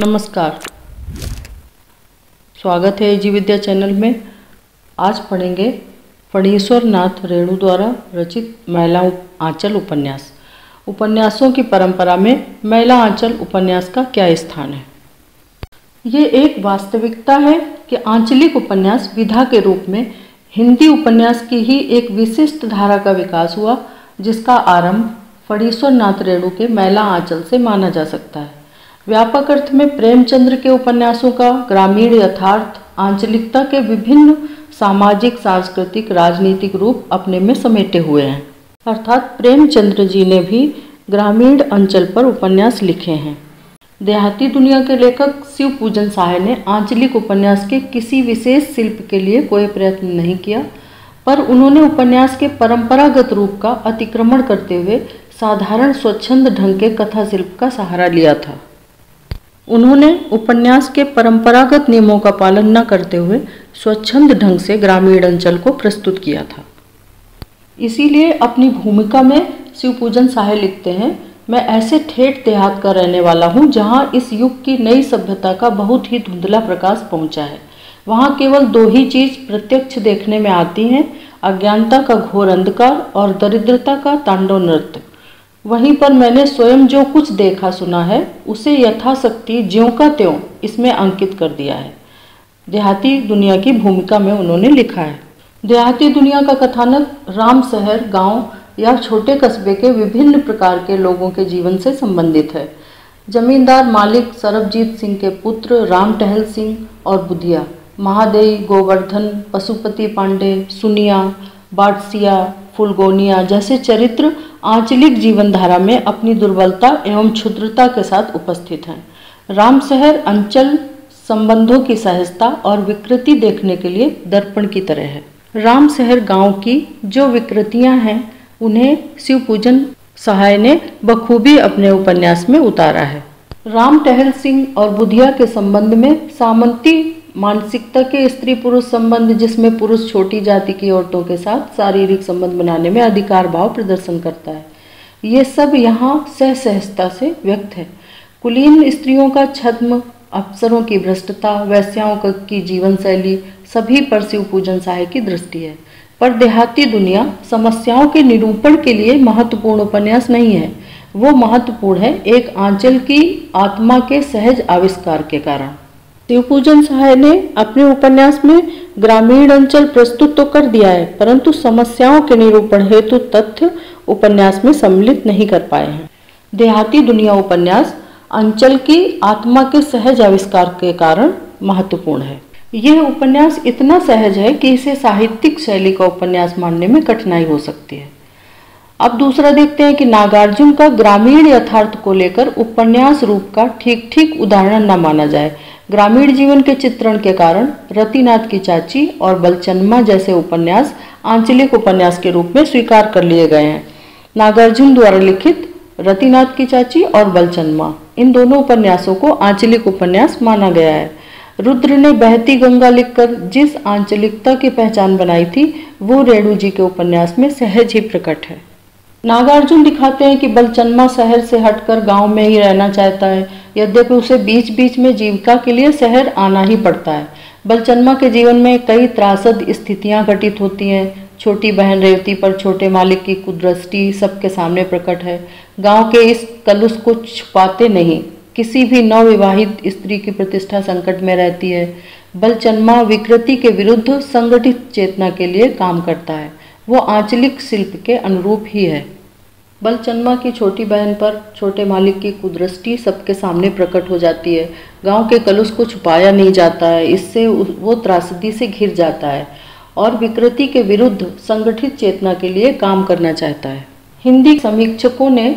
नमस्कार, स्वागत है एजी विद्या चैनल में। आज पढ़ेंगे फणीश्वर नाथ रेणु द्वारा रचित महिला आंचल उपन्यास। उपन्यासों की परंपरा में महिला आंचल उपन्यास का क्या स्थान है। ये एक वास्तविकता है कि आंचलिक उपन्यास विधा के रूप में हिंदी उपन्यास की ही एक विशिष्ट धारा का विकास हुआ, जिसका आरंभ फणीश्वर नाथ रेणु के महिला आंचल से माना जा सकता है। व्यापक अर्थ में प्रेमचंद्र के उपन्यासों का ग्रामीण यथार्थ आंचलिकता के विभिन्न सामाजिक, सांस्कृतिक, राजनीतिक रूप अपने में समेटे हुए हैं। अर्थात प्रेमचंद्र जी ने भी ग्रामीण अंचल पर उपन्यास लिखे हैं। देहाती दुनिया के लेखक शिवपूजन साहे ने आंचलिक उपन्यास के किसी विशेष शिल्प के लिए कोई प्रयत्न नहीं किया, पर उन्होंने उपन्यास के परंपरागत रूप का अतिक्रमण करते हुए साधारण स्वच्छंद ढंग के कथा शिल्प का सहारा लिया था। उन्होंने उपन्यास के परंपरागत नियमों का पालन न करते हुए स्वच्छंद ढंग से ग्रामीण अंचल को प्रस्तुत किया था। इसीलिए अपनी भूमिका में शिवपूजन साहे लिखते हैं, मैं ऐसे ठेठ देहात का रहने वाला हूँ जहाँ इस युग की नई सभ्यता का बहुत ही धुंधला प्रकाश पहुँचा है। वहाँ केवल दो ही चीज़ प्रत्यक्ष देखने में आती हैं, अज्ञानता का घोर अंधकार और दरिद्रता का तांडव नृत्य। वहीं पर मैंने स्वयं जो कुछ देखा सुना है उसे यथाशक्ति ज्यों का त्यों इसमें अंकित कर दिया है। देहाती दुनिया की भूमिका में उन्होंने लिखा है। देहाती दुनिया का कथानक राम शहर, गांव या छोटे कस्बे के विभिन्न प्रकार के लोगों के जीवन से संबंधित है। जमींदार मालिक सरबजीत सिंह के पुत्र राम टहल सिंह और बुधिया, महादेई, गोवर्धन, पशुपति पांडे, सुनिया, बाटसिया, फुलगोनिया जैसे चरित्र आंचलिक जीवन धारा में अपनी दुर्बलता एवं क्षुद्रता के साथ उपस्थित हैं। राम शहर अंचल संबंधों की सहजता और विकृति देखने के लिए दर्पण की तरह है। राम शहर गांव की जो विकृतियां हैं उन्हें शिवपूजन साहे ने बखूबी अपने उपन्यास में उतारा है। राम टहल सिंह और बुधिया के संबंध में सामंती मानसिकता के स्त्री पुरुष संबंध, जिसमें पुरुष छोटी जाति की औरतों के साथ शारीरिक संबंध बनाने में अधिकार भाव प्रदर्शन करता है, ये सब यहाँ सहजता से व्यक्त है। कुलीन स्त्रियों का छद्म, अफसरों की भ्रष्टता, वैश्याओं की जीवन शैली, सभी पर शिवपूजन साहे की दृष्टि है। पर देहाती दुनिया समस्याओं के निरूपण के लिए महत्वपूर्ण उपन्यास नहीं है, वो महत्वपूर्ण है एक आंचल की आत्मा के सहज आविष्कार के कारण। शिवपूजन साहे ने अपने उपन्यास में ग्रामीण अंचल प्रस्तुत तो कर दिया है, परंतु समस्याओं के निरूपण हेतु तथ्य उपन्यास में सम्मिलित नहीं कर पाए हैं। देहाती दुनिया उपन्यास अंचल की आत्मा के सहज आविष्कार के कारण महत्वपूर्ण है। यह उपन्यास इतना सहज है कि इसे साहित्यिक शैली का उपन्यास मानने में कठिनाई हो सकती है। अब दूसरा देखते हैं कि नागार्जुन का ग्रामीण यथार्थ को लेकर उपन्यास रूप का ठीक उदाहरण न माना जाए। ग्रामीण जीवन के चित्रण के कारण रतिनाथ की चाची और बलचन्मा जैसे उपन्यास आंचलिक उपन्यास के रूप में स्वीकार कर लिए गए हैं। नागार्जुन द्वारा लिखित रतिनाथ की चाची और बलचन्मा, इन दोनों उपन्यासों को आंचलिक उपन्यास माना गया है। रुद्र ने बहती गंगा लिखकर जिस आंचलिकता की पहचान बनाई थी वो रेणु जी के उपन्यास में सहज ही प्रकट है। नागार्जुन दिखाते हैं कि बलचन्मा शहर से हटकर गांव में ही रहना चाहता है, यद्यपि उसे बीच बीच में जीविका के लिए शहर आना ही पड़ता है। बलचन्मा के जीवन में कई त्रासद स्थितियां घटित होती हैं। छोटी बहन रेवती पर छोटे मालिक की कुदृष्टि सबके सामने प्रकट है। गांव के इस कलुष को छुपाते नहीं, किसी भी नवविवाहित स्त्री की प्रतिष्ठा संकट में रहती है। बलचन्मा विकृति के विरुद्ध संगठित चेतना के लिए काम करता है, वो आंचलिक शिल्प के अनुरूप ही है। बलचन्मा की छोटी बहन पर छोटे मालिक की कुदृष्टि सबके सामने प्रकट हो जाती है। गांव के कलुष को छुपाया नहीं जाता है, इससे वो त्रासदी से घिर जाता है और विकृति के विरुद्ध संगठित चेतना के लिए काम करना चाहता है। हिंदी समीक्षकों ने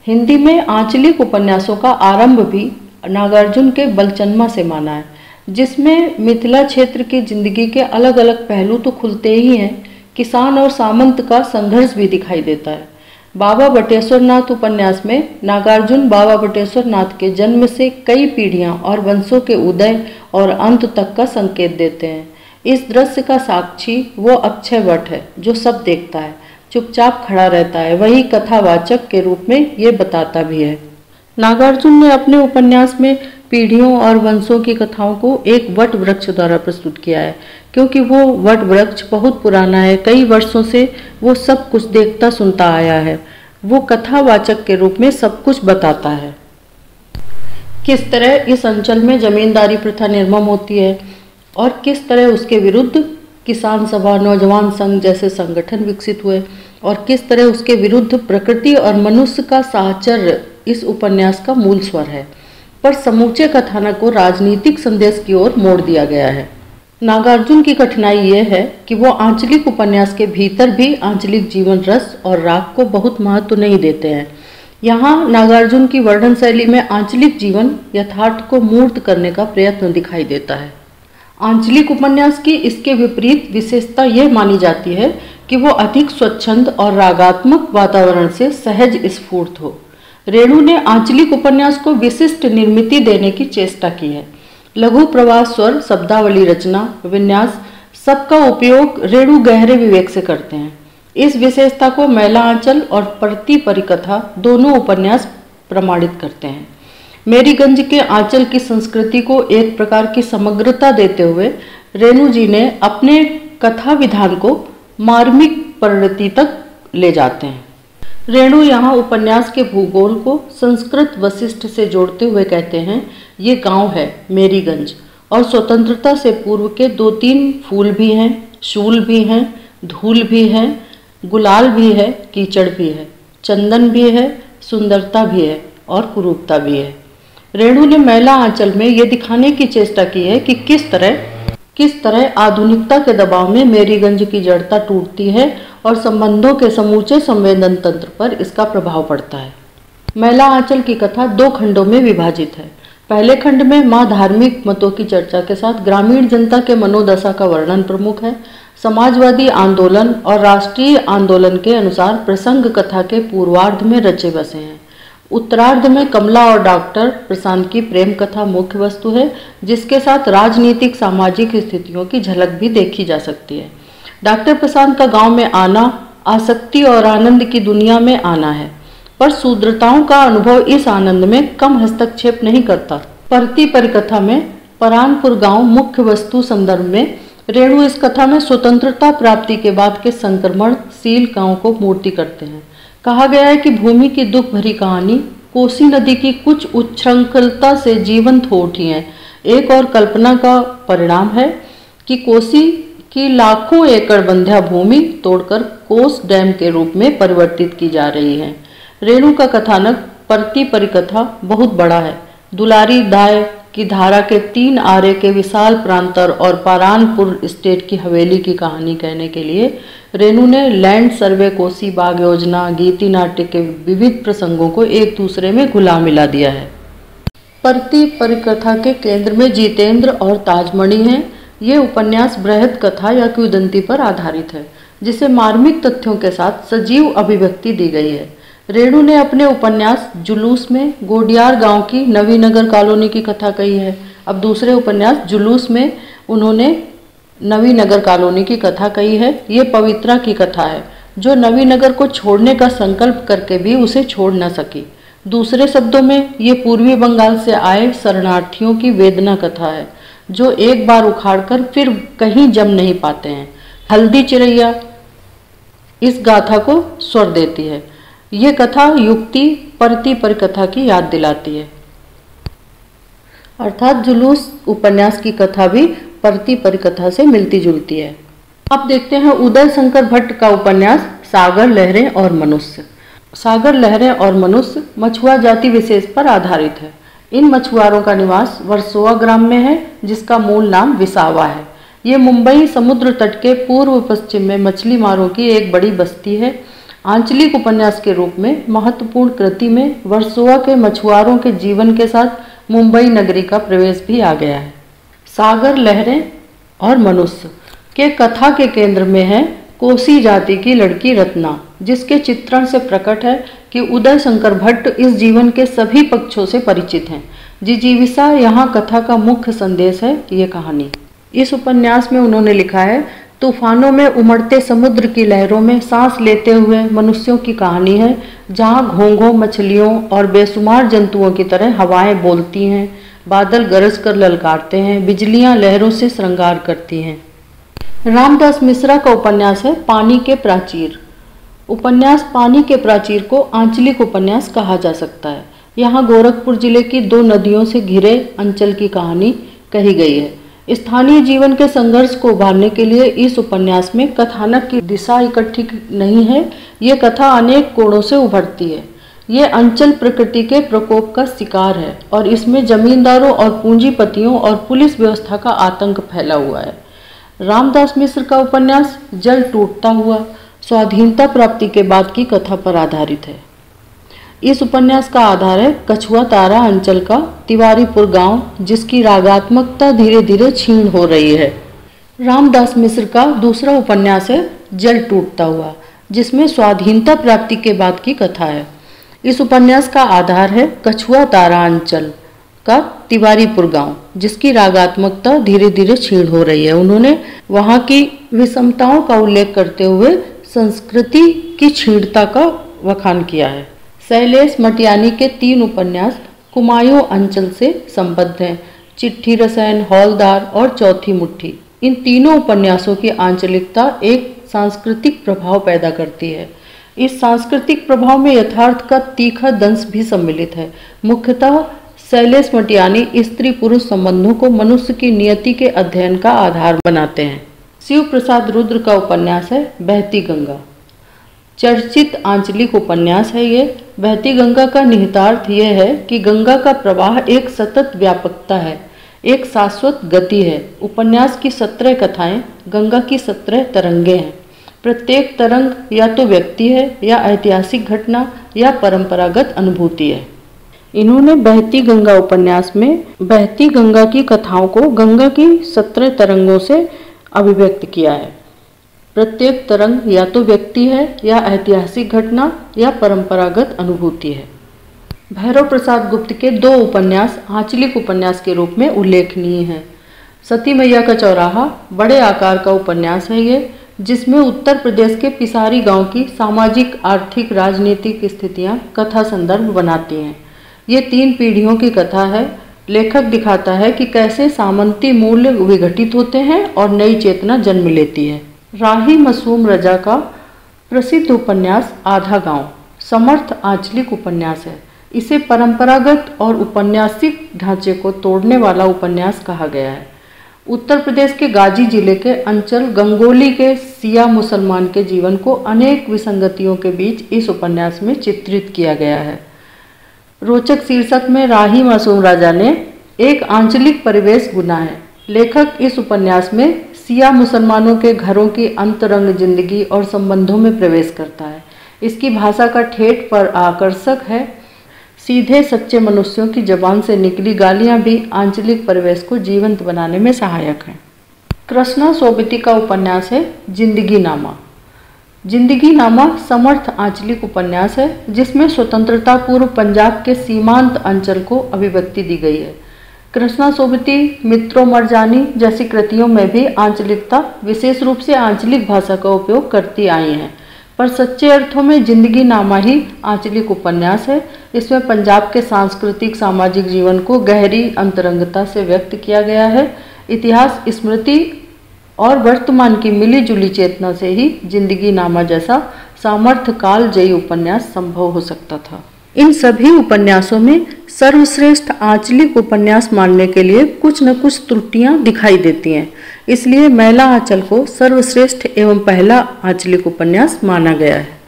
हिंदी में आंचलिक उपन्यासों का आरंभ भी नागार्जुन के बलचन्मा से माना है, जिसमें मिथिला क्षेत्र की जिंदगी के अलग अलग पहलू तो खुलते ही हैं, किसान और सामंत का संघर्ष भी दिखाई देता है। बाबा बटेश्वर नाथ उपन्यास में नागार्जुन बाबा बटेश्वर नाथ के जन्म से कई पीढ़ियां और वंशों के उदय और अंत तक का संकेत देते हैं। इस दृश्य का साक्षी वो अक्षय वट है जो सब देखता है, चुपचाप खड़ा रहता है, वही कथावाचक के रूप में ये बताता भी है। नागार्जुन ने अपने उपन्यास में पीढ़ियों और वंशों की कथाओं को एक वट वृक्ष द्वारा प्रस्तुत किया है, क्योंकि वो वट वृक्ष बहुत पुराना है। कई वर्षों से वो सब कुछ देखता सुनता आया है। वो कथावाचक के रूप में सब कुछ बताता है। किस तरह इस अंचल में जमींदारी प्रथा निर्मम होती है और किस तरह उसके विरुद्ध किसान सभा, नौजवान संघ जैसे संगठन विकसित हुए और किस तरह उसके विरुद्ध प्रकृति और मनुष्य का साहचर्य इस उपन्यास का मूल स्वर है। पर समूचे कथानक को राजनीतिक संदेश की ओर मोड़ दिया गया है। नागार्जुन की कठिनाई यह है कि वो आंचलिक उपन्यास के भीतर भी आंचलिक जीवन रस और राग को बहुत महत्व नहीं देते हैं। यहाँ नागार्जुन की वर्णन शैली में आंचलिक जीवन यथार्थ को मूर्त करने का प्रयत्न दिखाई देता है। आंचलिक उपन्यास की इसके विपरीत विशेषता यह मानी जाती है कि वो अधिक स्वच्छंद और रागात्मक वातावरण से सहज स्फूर्त हो। रेणु ने आंचलिक उपन्यास को विशिष्ट निर्मिति देने की चेष्टा की है। लघु प्रवास, स्वर, शब्दावली रचना, विन्यास सबका उपयोग रेणु गहरे विवेक से करते हैं। इस विशेषता को मैला आंचल और परती परिकथा दोनों उपन्यास प्रमाणित करते हैं। मेरीगंज के आंचल की संस्कृति को एक प्रकार की समग्रता देते हुए रेणु जी ने अपने कथा विधान को मार्मिक परिणति तक ले जाते हैं। रेणु यहाँ उपन्यास के भूगोल को संस्कृत वशिष्ठ से जोड़ते हुए कहते हैं, ये गांव है मेरीगंज और स्वतंत्रता से पूर्व के 2-3 फूल भी हैं, शूल भी हैं, धूल भी है, गुलाल भी है, कीचड़ भी है, चंदन भी है, सुंदरता भी है और कुरूपता भी है। रेणु ने मैला आंचल में ये दिखाने की चेष्टा की है कि किस तरह आधुनिकता के दबाव में मेरीगंज की जड़ता टूटती है और संबंधों के समूचे संवेदन तंत्र पर इसका प्रभाव पड़ता है। मैला आंचल की कथा 2 खंडों में विभाजित है। पहले खंड में माँ धार्मिक मतों की चर्चा के साथ ग्रामीण जनता के मनोदशा का वर्णन प्रमुख है। समाजवादी आंदोलन और राष्ट्रीय आंदोलन के अनुसार प्रसंग कथा के पूर्वार्ध में रचे बसे हैं। उत्तरार्ध में कमला और डॉक्टर प्रशांत की प्रेम कथा मुख्य वस्तु है, जिसके साथ राजनीतिक सामाजिक स्थितियों की झलक भी देखी जा सकती है। डॉक्टर प्रशांत का गांव में आना आसक्ति और आनंद की दुनिया में आना है, पर शूद्रताओं का अनुभव इस आनंद में कम हस्तक्षेप नहीं करता। परती परिकथा में परानपुर गांव मुख्य वस्तु संदर्भ में रेणु इस कथा में स्वतंत्रता प्राप्ति के बाद के संक्रमणशील गांव को मूर्ति करते हैं। कहा गया है कि भूमि की दुख भरी कहानी कोसी नदी की कुछ उच्छृंखलता से जीवंत हो उठी है। एक और कल्पना का परिणाम है कि कोसी की लाखों एकड़ बंध्या भूमि तोड़कर कोस डैम के रूप में परिवर्तित की जा रही है। रेणु का कथानक परती परिकथा बहुत बड़ा है। दुलारी दाय की धारा के 3 आरे के विशाल प्रांतर और पारानपुर स्टेट की हवेली की कहानी कहने के लिए रेणु ने लैंड सर्वे, कोसी बाग योजना, गीति नाट्य के विविध प्रसंगों को एक दूसरे में घुला मिला दिया है। परती परिकथा के केंद्र में जितेंद्र और ताजमणि हैं। ये उपन्यास बृहद कथा या किंवदंती पर आधारित है, जिसे मार्मिक तथ्यों के साथ सजीव अभिव्यक्ति दी गई है। रेणु ने अपने उपन्यास जुलूस में गोडियार गांव की नवीनगर कॉलोनी की कथा कही है। अब दूसरे उपन्यास जुलूस में उन्होंने नवीनगर कॉलोनी की कथा कही है। ये पवित्रा की कथा है, जो नवीनगर को छोड़ने का संकल्प करके भी उसे छोड़ न सकी। दूसरे शब्दों में ये पूर्वी बंगाल से आए शरणार्थियों की वेदना कथा है, जो एक बार उखाड़कर फिर कहीं जम नहीं पाते हैं। हल्दी चिरैया इस गाथा को स्वर देती है। ये कथा युक्ति परती परिकथा की याद दिलाती है, अर्थात जुलूस उपन्यास की कथा भी परती परिकथा से मिलती जुलती है। अब देखते हैं उदय शंकर भट्ट का उपन्यास सागर लहरें और मनुष्य। सागर लहरें और मनुष्य मछुआ जाति विशेष पर आधारित है। इन मछुआरों का निवास वर्सोवा ग्राम में है, जिसका मूल नाम विसावा है। ये मुंबई समुद्र तट के पूर्व पश्चिम में मछली मारों की एक बड़ी बस्ती है। आंचलिक उपन्यास के रूप में महत्वपूर्ण कृति में वर्सोवा के मछुआरों के जीवन के साथ मुंबई नगरी का प्रवेश भी आ गया है। सागर लहरें और मनुष्य के कथा के केंद्र में है कोसी जाति की लड़की रत्ना, जिसके चित्रण से प्रकट है कि उदय शंकर भट्ट इस जीवन के सभी पक्षों से परिचित हैं। जिजीविषा यहाँ कथा का मुख्य संदेश है। ये कहानी इस उपन्यास में उन्होंने लिखा है, तूफानों में उमड़ते समुद्र की लहरों में सांस लेते हुए मनुष्यों की कहानी है, जहाँ घोंघों, मछलियों और बेशुमार जंतुओं की तरह हवाएं बोलती हैं, बादल गरज कर ललकारते हैं, बिजलियां लहरों से श्रृंगार करती हैं। रामदास मिश्रा का उपन्यास है पानी के प्राचीर। उपन्यास पानी के प्राचीर को आंचलिक उपन्यास कहा जा सकता है। यहाँ गोरखपुर जिले की 2 नदियों से घिरे अंचल की कहानी कही गई है। स्थानीय जीवन के संघर्ष को उभारने के लिए इस उपन्यास में कथानक की दिशा इकट्ठी नहीं है। ये कथा अनेक कोणों से उभरती है। ये अंचल प्रकृति के प्रकोप का शिकार है और इसमें जमींदारों और पूंजीपतियों और पुलिस व्यवस्था का आतंक फैला हुआ है। रामदास मिश्र का उपन्यास जल टूटता हुआ स्वाधीनता प्राप्ति के बाद की कथा पर आधारित है। इस उपन्यास का आधार है कछुआ तारा अंचल का तिवारीपुर गांव, जिसकी रागात्मकता धीरे धीरे क्षीण हो रही है। रामदास मिश्र का दूसरा उपन्यास है जल टूटता हुआ, जिसमें स्वाधीनता प्राप्ति के बाद की कथा है। इस उपन्यास का आधार है कछुआ तारा अंचल का तिवारीपुर गांव, जिसकी रागात्मकता धीरे धीरे क्षीण हो रही है। उन्होंने वहां की विषमताओं का उल्लेख करते हुए संस्कृति की क्षीणता का वखान किया है। शैलेश मटियानी के 3 उपन्यास कुमायूं अंचल से संबद्ध हैं, चिट्ठी रसायन, हौलदार और चौथी मुट्ठी। इन तीनों उपन्यासों की आंचलिकता एक सांस्कृतिक प्रभाव पैदा करती है। इस सांस्कृतिक प्रभाव में यथार्थ का तीखा दंश भी सम्मिलित है। मुख्यतः शैलेश मटियानी स्त्री पुरुष संबंधों को मनुष्य की नियति के अध्ययन का आधार बनाते हैं। शिव प्रसाद रुद्र का उपन्यास है बहती गंगा। चर्चित आंचलिक उपन्यास है ये। बहती गंगा का निहितार्थ यह है कि गंगा का प्रवाह एक सतत व्यापकता है, एक शाश्वत गति है। उपन्यास की 17 कथाएं गंगा की 17 तरंगे हैं। प्रत्येक तरंग या तो व्यक्ति है या ऐतिहासिक घटना या परंपरागत अनुभूति है। इन्होंने बहती गंगा उपन्यास में बहती गंगा की कथाओं को गंगा की 17 तरंगों से अभिव्यक्त किया है। प्रत्येक तरंग या तो व्यक्ति है या ऐतिहासिक घटना या परंपरागत अनुभूति है। भैरव प्रसाद गुप्त के 2 उपन्यास आंचलिक उपन्यास के रूप में उल्लेखनीय हैं। सती मैया का चौराहा बड़े आकार का उपन्यास है ये, जिसमें उत्तर प्रदेश के पिसारी गांव की सामाजिक, आर्थिक, राजनीतिक स्थितियां कथा संदर्भ बनाती हैं। ये 3 पीढ़ियों की कथा है। लेखक दिखाता है कि कैसे सामंती मूल्य विघटित होते हैं और नई चेतना जन्म लेती है। राही मासूम रजा का प्रसिद्ध उपन्यास आधा गांव समर्थ आंचलिक उपन्यास है। इसे परंपरागत और उपन्यासिक ढांचे को तोड़ने वाला उपन्यास कहा गया है। उत्तर प्रदेश के गाजी जिले के अंचल गंगोली के सिया मुसलमान के जीवन को अनेक विसंगतियों के बीच इस उपन्यास में चित्रित किया गया है। रोचक शीर्षक में राही मासूम राजा ने एक आंचलिक परिवेश बुना है। लेखक इस उपन्यास में सिया मुसलमानों के घरों की अंतरंग जिंदगी और संबंधों में प्रवेश करता है। इसकी भाषा का ठेठ पर आकर्षक है। सीधे सच्चे मनुष्यों की जबान से निकली गालियां भी आंचलिक परिवेश को जीवंत बनाने में सहायक हैं। कृष्णा सोबती का उपन्यास है जिंदगी नामा। जिंदगी नामा समर्थ आंचलिक उपन्यास है, जिसमें स्वतंत्रता पूर्व पंजाब के सीमांत अंचल को अभिव्यक्ति दी गई है। कृष्णा सोबती, मित्रों मरजानी जैसी कृतियों में भी आंचलिकता विशेष रूप से आंचलिक भाषा का उपयोग करती आई हैं, पर सच्चे अर्थों में जिंदगी नामा ही आंचलिक उपन्यास है। इसमें पंजाब के सांस्कृतिक सामाजिक जीवन को गहरी अंतरंगता से व्यक्त किया गया है। इतिहास, स्मृति और वर्तमान की मिली जुली चेतना से ही जिंदगी नामा जैसा सामर्थ्य काल जयी उपन्यास संभव हो सकता था। इन सभी उपन्यासों में सर्वश्रेष्ठ आंचलिक उपन्यास मानने के लिए कुछ न कुछ त्रुटियां दिखाई देती हैं। इसलिए मैला आंचल को सर्वश्रेष्ठ एवं पहला आंचलिक उपन्यास माना गया है।